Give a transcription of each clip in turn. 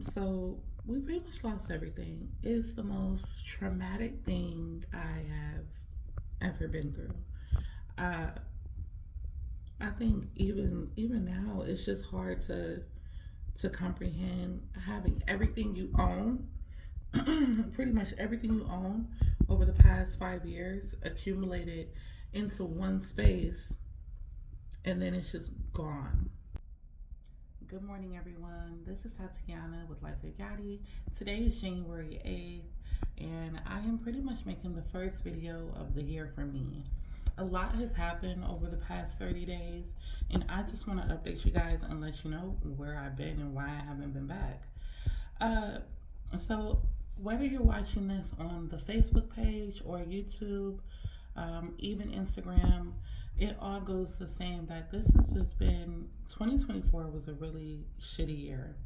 So we pretty much lost everything. It's the most traumatic thing I have ever been through. Uh, I think even now it's just hard to comprehend having everything you own, pretty much everything you own over the past 5 years accumulated into one space, and then it's just gone. Good morning, everyone. This is Tatiana with Life with Yadi. Today is January 8th, and I am pretty much making the first video of the year for me. A lot has happened over the past 30 days, and I just want to update you guys and let you know where I've been and why I haven't been back. Uh, so, whether you're watching this on the Facebook page or YouTube, even Instagram, it all goes the same that this has just been 2024 was a really shitty year.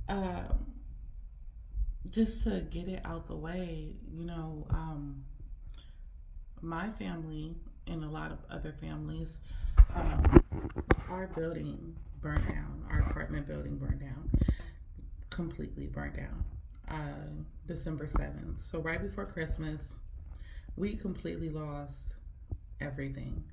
Um, just to get it out the way, my family and a lot of other families, um, our building burned down, our apartment building burned down, completely burnt down. December 7th. So, right before Christmas, we completely lost everything.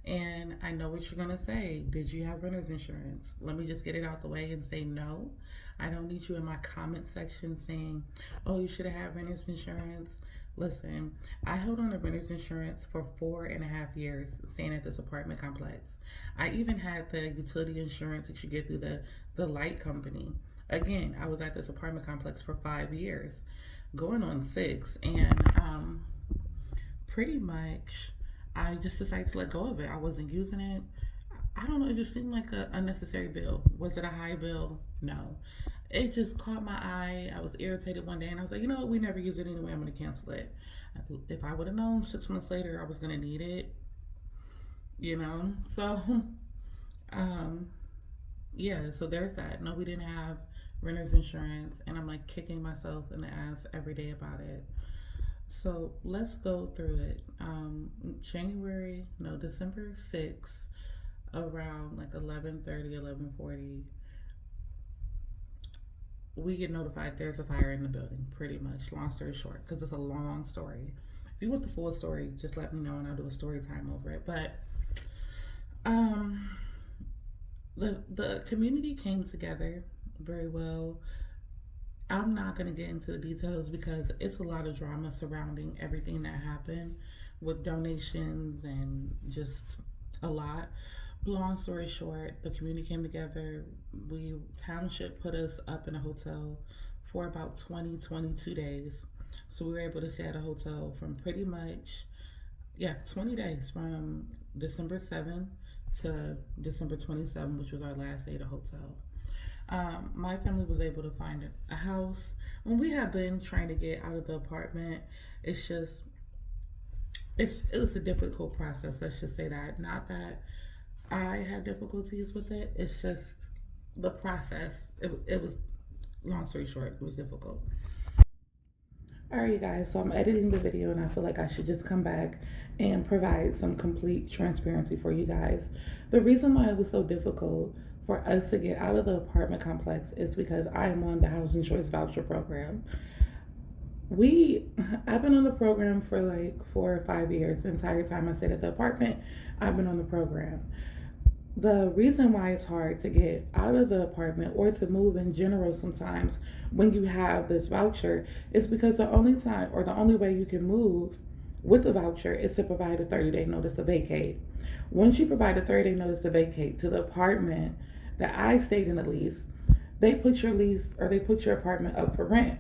And I know what you're going to say. Did you have renter's insurance? Let me just get it out the way and say no. I don't need you in my comment section saying, oh, you should have had renter's insurance. Listen, I held on to renter's insurance for 4.5 years staying at this apartment complex. I even had the utility insurance that you get through the light company. Again, I was at this apartment complex for 5 years, going on six, and pretty much I just decided to let go of it. I wasn't using it. I don't know, it just seemed like an unnecessary bill. Was it a high bill? No. It just caught my eye. I was irritated one day and I was like, you know what, we never use it anyway, I'm going to cancel it. If I would have known 6 months later I was going to need it, So, um, yeah, so there's that. No, we didn't have renter's insurance, and I'm like kicking myself in the ass every day about it. So let's go through it. December 6th, around like 11:30, 11:40, we get notified there's a fire in the building, pretty much. Long story short, because it's a long story. If you want the full story, just let me know and I'll do a story time over it. But um, the community came together very well. I'm not going to get into the details because it's a lot of drama surrounding everything that happened with donations and just a lot. Long story short, the community came together. We township put us up in a hotel for about 22 days. So we were able to stay at a hotel from pretty much 20 days from December 7th to December 27th, which was our last day at a hotel. My family was able to find a house. When we have been trying to get out of the apartment, it's just it was a difficult process. Let's just say that. Not that I had difficulties with it. It's just the process. It was, long story short, it was difficult. All right, you guys. So I'm editing the video, and I feel like I should just come back and provide some complete transparency for you guys. The reason why it was so difficult for us to get out of the apartment complex is because I am on the Housing Choice Voucher Program. I've been on the program for like 4 or 5 years. The entire time I stayed at the apartment, I've been on the program. The reason why it's hard to get out of the apartment or to move in general sometimes when you have this voucher is because the only time or the only way you can move with the voucher is to provide a 30-day notice to vacate. Once you provide a 30-day notice to vacate to the apartment that I stayed in, at least, they put your lease or they put your apartment up for rent.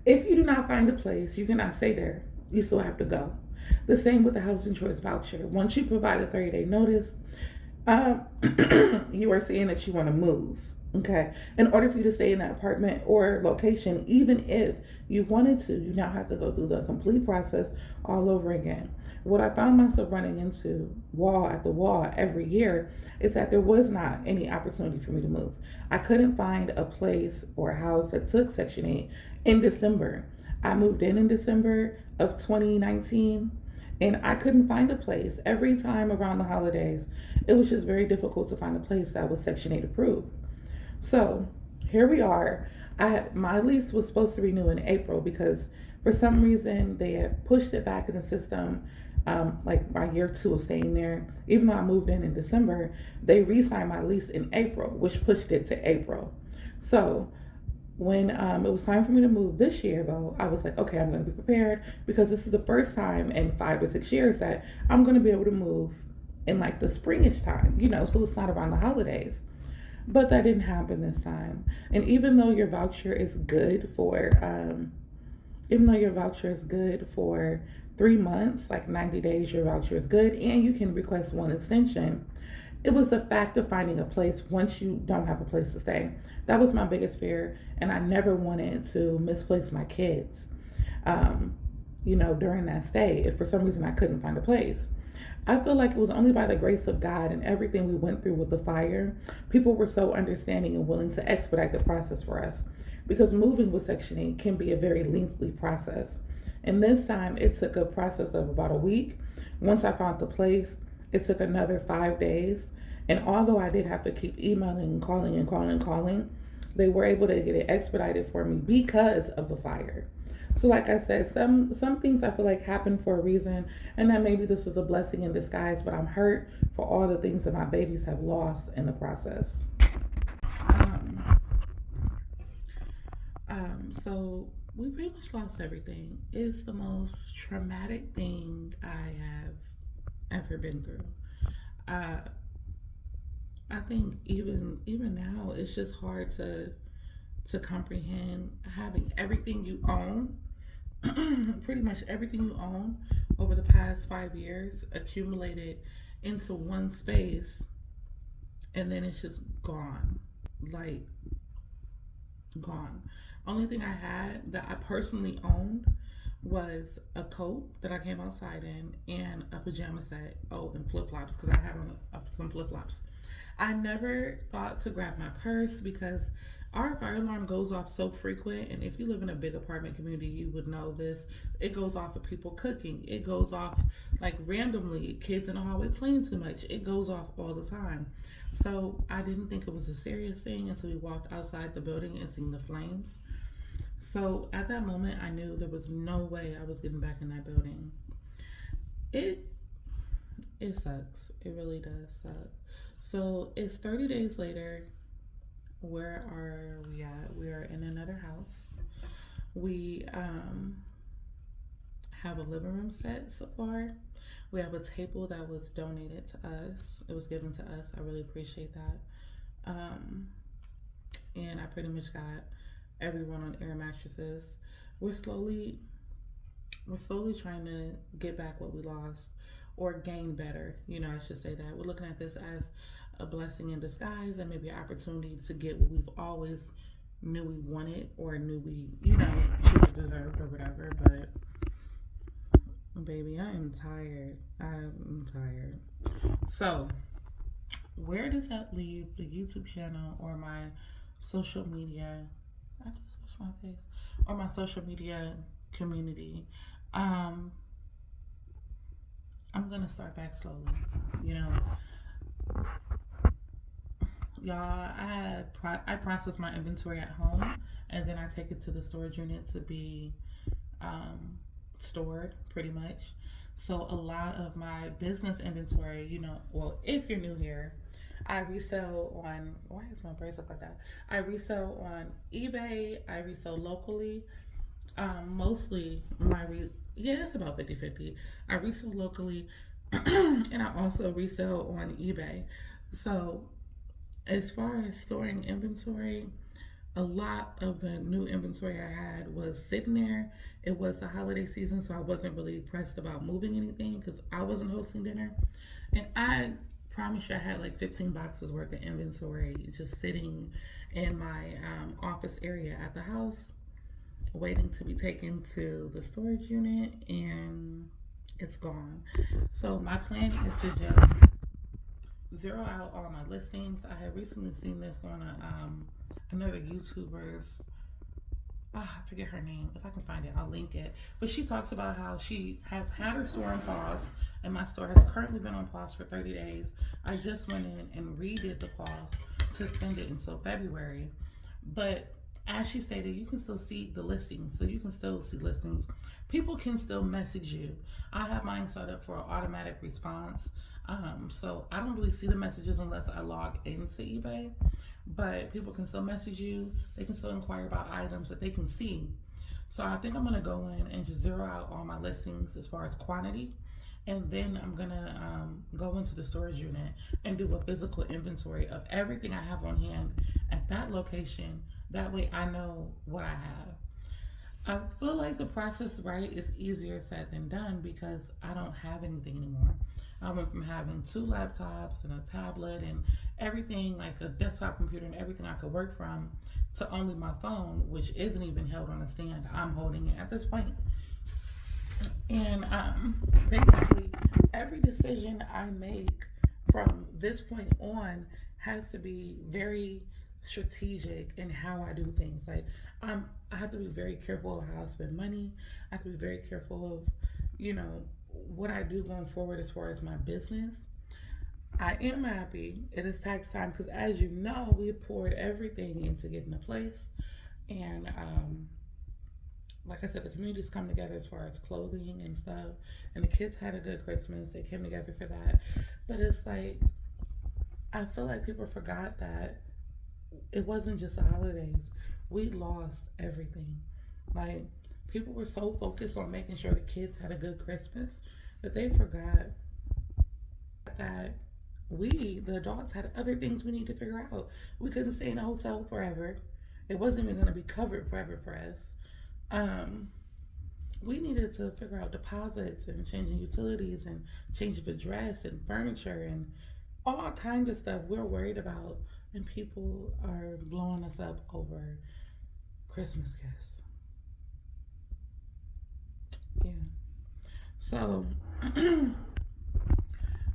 If you do not find a place, you cannot stay there. You still have to go. The same with the housing choice voucher. Once you provide a 30-day notice, you are saying that you want to move. Okay. In order for you to stay in that apartment or location, even if you wanted to, you now have to go through the complete process all over again. What I found myself running into wall after wall every year is that there was not any opportunity for me to move. I couldn't find a place or a house that took Section 8 in December. I moved in December of 2019 and I couldn't find a place. Every time around the holidays, it was just very difficult to find a place that was Section 8 approved. So here we are. My lease was supposed to renew in April because for some reason they had pushed it back in the system. Like my year 2 of staying there, even though I moved in December, they re-signed my lease in April, which pushed it to April. So when it was time for me to move this year, though, I was like, okay, I'm going to be prepared because this is the first time in 5 to 6 years that I'm going to be able to move in like the springish time, so it's not around the holidays. But that didn't happen this time. And even though your voucher is good for 3 months, like 90 days, your voucher is good, and you can request one extension. It was the fact of finding a place once you don't have a place to stay. That was my biggest fear, and I never wanted to misplace my kids, during that stay, if for some reason I couldn't find a place. I feel like it was only by the grace of God and everything we went through with the fire, people were so understanding and willing to expedite the process for us. Because moving with Section 8 can be a very lengthy process. And this time it took a process of about a week. Once I found the place, it took another 5 days. And although I did have to keep emailing and calling, they were able to get it expedited for me because of the fire. So like I said, some things I feel like happen for a reason, and that maybe this is a blessing in disguise, but I'm hurt for all the things that my babies have lost in the process. So we pretty much lost everything. It's the most traumatic thing I have ever been through. Uh, I think even now it's just hard to comprehend having everything you own, pretty much everything you own over the past 5 years accumulated into one space, and then it's just gone. Like, gone. Only thing I had that I personally owned was a coat that I came outside in and a pajama set. Oh, and flip flops because I had on some flip flops. I never thought to grab my purse because our fire alarm goes off so frequent, and if you live in a big apartment community, you would know this. It goes off of people cooking. It goes off like randomly, kids in the hallway playing too much. It goes off all the time. So I didn't think it was a serious thing until we walked outside the building and seen the flames. So at that moment, I knew there was no way I was getting back in that building. It sucks. It really does suck. So it's 30 days later. Where are we at? We are in another house. We have a living room set so far. We have a table that was donated to us. It was given to us. I really appreciate that. And I pretty much got everyone on air mattresses. We're slowly trying to get back what we lost or gain better. I should say that. We're looking at this as a blessing in disguise and maybe an opportunity to get what we've always knew we wanted or knew we, should have deserved or whatever. But baby, I am tired. I'm tired. So where does that leave the YouTube channel or my social media? I just washed my face. Or my social media community. I'm gonna start back slowly. Y'all, I process my inventory at home, and then I take it to the storage unit to be stored, pretty much. So a lot of my business inventory, well, if you're new here, I resell on, why is my brace look like that? I resell on eBay, I resell locally. Mostly it's about 50-50. I resell locally, and I also resell on eBay. So as far as storing inventory, a lot of the new inventory I had was sitting there. It was the holiday season, so I wasn't really pressed about moving anything because I wasn't hosting dinner. And I promise you I had like 15 boxes worth of inventory just sitting in my office area at the house, waiting to be taken to the storage unit, and it's gone. So my plan is to just zero out all my listings. I had recently seen this on another YouTuber's, I forget her name. If I can find it, I'll link it. But she talks about how she had her store on pause, and my store has currently been on pause for 30 days. I just went in and redid the pause to extend it until February. But as she stated, you can still see the listings. So you can still see listings. People can still message you. I have mine set up for an automatic response. So I don't really see the messages unless I log into eBay. But people can still message you. They can still inquire about items that they can see. So I think I'm going to go in and just zero out all my listings as far as quantity. And then I'm going to go into the storage unit and do a physical inventory of everything I have on hand at that location. That way I know what I have. I feel like the process, right, is easier said than done because I don't have anything anymore. I went from having 2 laptops and a tablet and everything, like a desktop computer and everything I could work from, to only my phone, which isn't even held on a stand. I'm holding it at this point. And basically, every decision I make from this point on has to be very strategic in how I do things. Like, I have to be very careful of how I spend money. I have to be very careful of, you know, what I do going forward as far as my business. I am happy it is tax time because, as you know, we poured everything into getting a place. And like I said, the communities come together as far as clothing and stuff. And the kids had a good Christmas. They came together for that. But it's like, I feel like people forgot that it wasn't just the holidays. We lost everything. Like, people were so focused on making sure the kids had a good Christmas that they forgot that we, the adults, had other things we need to figure out. We couldn't stay in a hotel forever. It wasn't even going to be covered forever for us. Um, we needed to figure out deposits and changing utilities and change of address and furniture and all kinds of stuff we're worried about, and people are blowing us up over Christmas gifts. Yeah. So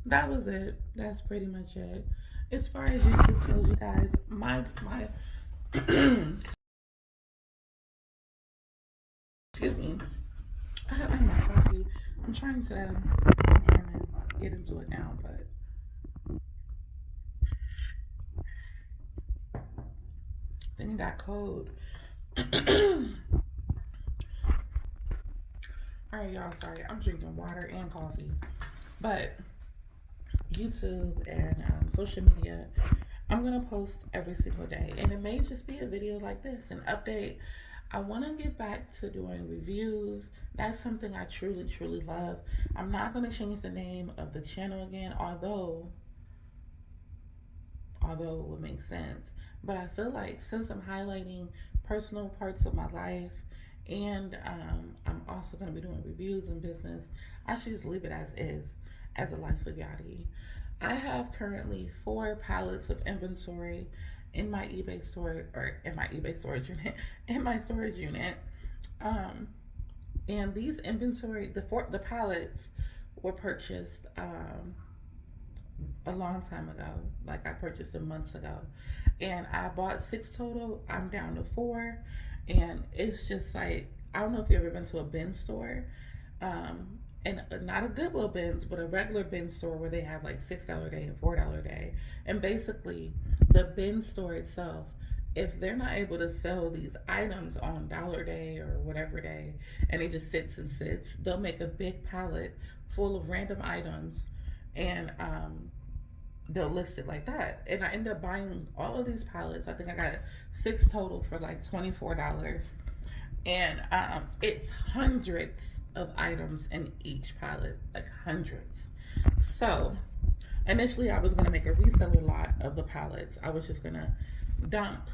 that was it. That's pretty much it. As far as YouTube goes, you guys, my excuse me. I have my coffee. I'm trying to kind of get into it now, but then it got cold. All right, y'all. Sorry, I'm drinking water and coffee, but YouTube and social media, I'm gonna post every single day, and it may just be a video like this, an update. I want to get back to doing reviews. That's something I truly, truly love. I'm not gonna change the name of the channel again, although it would make sense. But I feel like since I'm highlighting personal parts of my life and I'm also going to be doing reviews and business, I should just leave it as is, as a life of Yachty. I have currently 4 pallets of inventory in my eBay store, or in my eBay storage unit, in my storage unit. Um, and these inventory, the pallets were purchased a long time ago. Like, I purchased them months ago, and I bought 6 total. I'm down to 4, and it's just like, I don't know if you've ever been to a bin store, and not a Goodwill bins, but a regular bin store where they have like $6 a day and $4 a day, and basically the bin store itself, if they're not able to sell these items on dollar day or whatever day, and it just sits and sits, they'll make a big pallet full of random items, and they'll list it like that. And I ended up buying all of these pallets. I think I got 6 total for like $24. And it's hundreds of items in each pallet, like hundreds. So initially I was going to make a reseller lot of the pallets. I was just going to dump,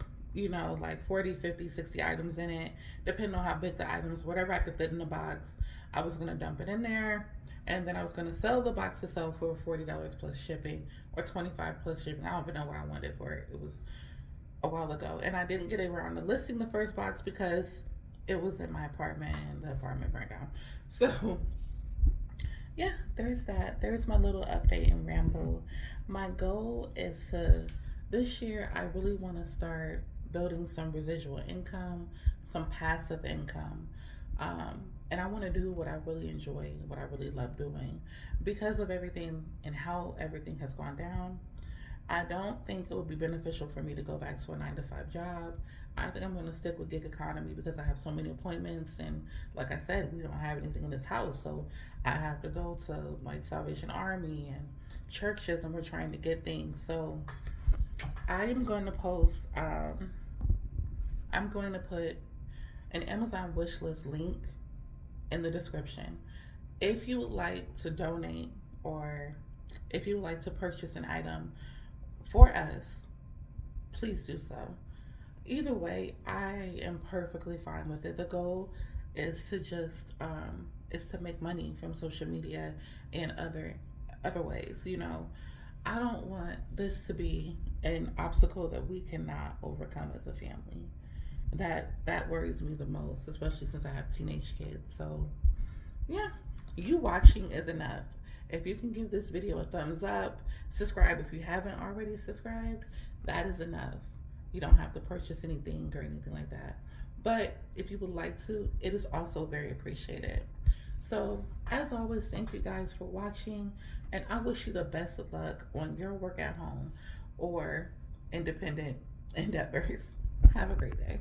like 40, 50, 60 items in it, depending on how big the items, whatever I could fit in the box, I was going to dump it in there. And then I was going to sell the box itself for $40 plus shipping, or $25 plus shipping. I don't even know what I wanted for it. It was a while ago. And I didn't get around to listing the first box because it was in my apartment and the apartment burned down. So yeah, there's that. There's my little update and ramble. My goal is this year, I really want to start building some residual income, some passive income. And I want to do what I really enjoy, what I really love doing. Because of everything and how everything has gone down, I don't think it would be beneficial for me to go back to a 9 to 5 job. I think I'm going to stick with gig economy because I have so many appointments. And like I said, we don't have anything in this house. So I have to go to like Salvation Army and churches and we're trying to get things. So I am going to post, I'm going to put an Amazon wish list link in the description. If you would like to donate or if you would like to purchase an item for us, please do so. Either way, I am perfectly fine with it. The goal is to just is to make money from social media and other ways. You know, I don't want this to be an obstacle that we cannot overcome as a family. That worries me the most, especially since I have teenage kids. So yeah, you watching is enough. If you can give this video a thumbs up, subscribe if you haven't already subscribed, that is enough. You don't have to purchase anything or anything like that. But if you would like to, it is also very appreciated. So, as always, thank you guys for watching, and I wish you the best of luck on your work at home or independent endeavors. Have a great day.